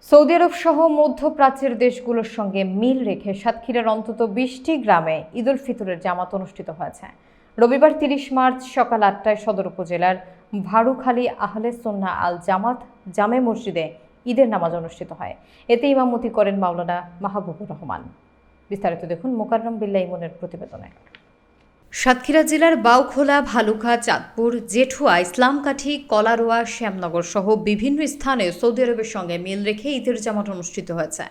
Saudi আরব সহ মধ্যপ্রাচ্যের দেশগুলোর সঙ্গে মিল রেখে সাতক্ষীরার অন্তত ২০টি গ্রামে ঈদুল ফিতরের জামাত অনুষ্ঠিত হয়েছে। রবিবার ৩০ মার্চ সকাল ৮টায় সদর উপজেলার ভাড়ুখালী আহলে সুন্নাহ আল জামাত জামে মসজিদে ঈদের নামাজ অনুষ্ঠিত হয়। এতে ইমামতি করেন মাওলানা মাহবুবুর রহমান। বিস্তারিত দেখুন মোকাররম বিল্লাহ ইমনের প্রতিবেদনে। সাতক্ষীরা জেলার বাউখোলা, ভালুকা, চাঁদপুর, জেঠুয়া, ইসলামকাঠি, কলারোয়া, শ্যামনগর সহ বিভিন্ন স্থানে সৌদি আরবের সঙ্গে মিল রেখে ঈদের জামাত অনুষ্ঠিত হয়েছে।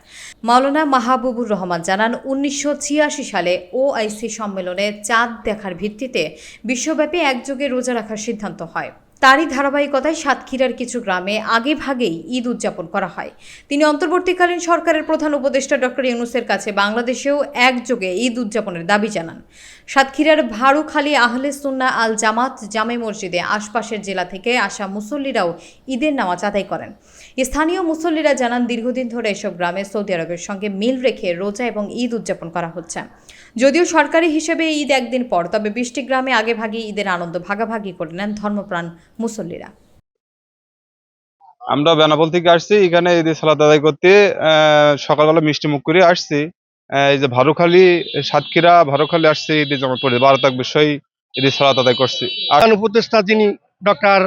মাওলানা মাহবুবুর রহমান জানান, ১৯৮৬ সালে ওআইসি সম্মেলনে চাঁদ দেখার ভিত্তিতে বিশ্বব্যাপী একযোগে রোজা রাখার সিদ্ধান্ত হয়। তারই ধারাবাহিকতায় সাতক্ষীরার কিছু গ্রামে আগেভাগেই ঈদ উদযাপন করা হয়। তিনি অন্তর্বর্তীকালীন সরকারের প্রধান উপদেষ্টা ডক্টর ইউনূসের কাছে বাংলাদেশেও একযোগে ঈদ উদযাপনের দাবি জানান। সাতক্ষীরার ভাড়ুখালী আহলে সুন্নাহ আল জামাত জামে মসজিদে আশপাশের জেলা থেকে আসা মুসল্লিরাও ঈদের নামাজ আদায় করেন। স্থানীয় মুসল্লিরা জানান, দীর্ঘদিন ধরে এসব গ্রামে সৌদি আরবের সঙ্গে মিল রেখে রোজা এবং ঈদ উদযাপন করা হচ্ছে। যদিও সরকারি হিসেবে ঈদ একদিন পর, তবে ২০টি গ্রামে আগেভাগেই ঈদের আনন্দ ভাগাভাগি করে নেন ধর্মপ্রাণ মুসল্লিরা। আমরা বেনাপোল থেকে আসছি এখানে ঈদের সালাত আদায় করতে। সকালবেলা মিষ্টি মুখ করে আসছি। এই যে সাতক্ষীরা ভারুখালী আসছি ঈদের জামাত পড়ে ১২ তারিখ বিষয় ঈদের সালাত আদায় করছি। প্রধান উপদেষ্টা যিনি ডক্টর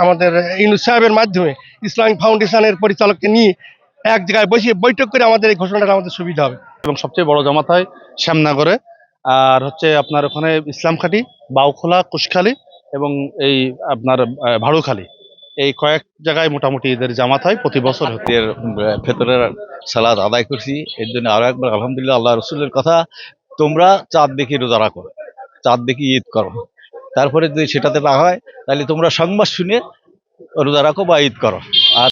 আমাদের ইউনূস সাহেবের মাধ্যমে ইসলামিক ফাউন্ডেশনের পরিচালককে নিয়ে এক জায়গায় বসে বৈঠক করে আমাদের এই ঘোষণাটা আমাদের সুবিধা হবে। এবং সবচেয়ে বড় জামাত হয় শ্যামনগরে, আর হচ্ছে আপনার ওখানে ইসলামখাটি, বাউখোলা, কুশখালী এবং এই আপনার ভাড়ুখালী, এই কয়েক জায়গায় মোটামুটি ঈদের জামাত হয় প্রতি বছর। ঈদের ফেতরের সালাত আদায় করছি। এর জন্য আরো একবার আলহামদুলিল্লাহ। আল্লাহ রসুলের কথা, তোমরা চাঁদ দেখি রোজা রাখো, চাঁদ দেখি ঈদ করো। তারপরে যদি সেটাতে না হয় তাহলে তোমরা সংবাদ শুনে রোজা রাখো বা ঈদ করো। আর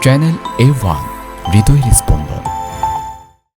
চ্যানেল A1 হৃদয় রেসপন্স।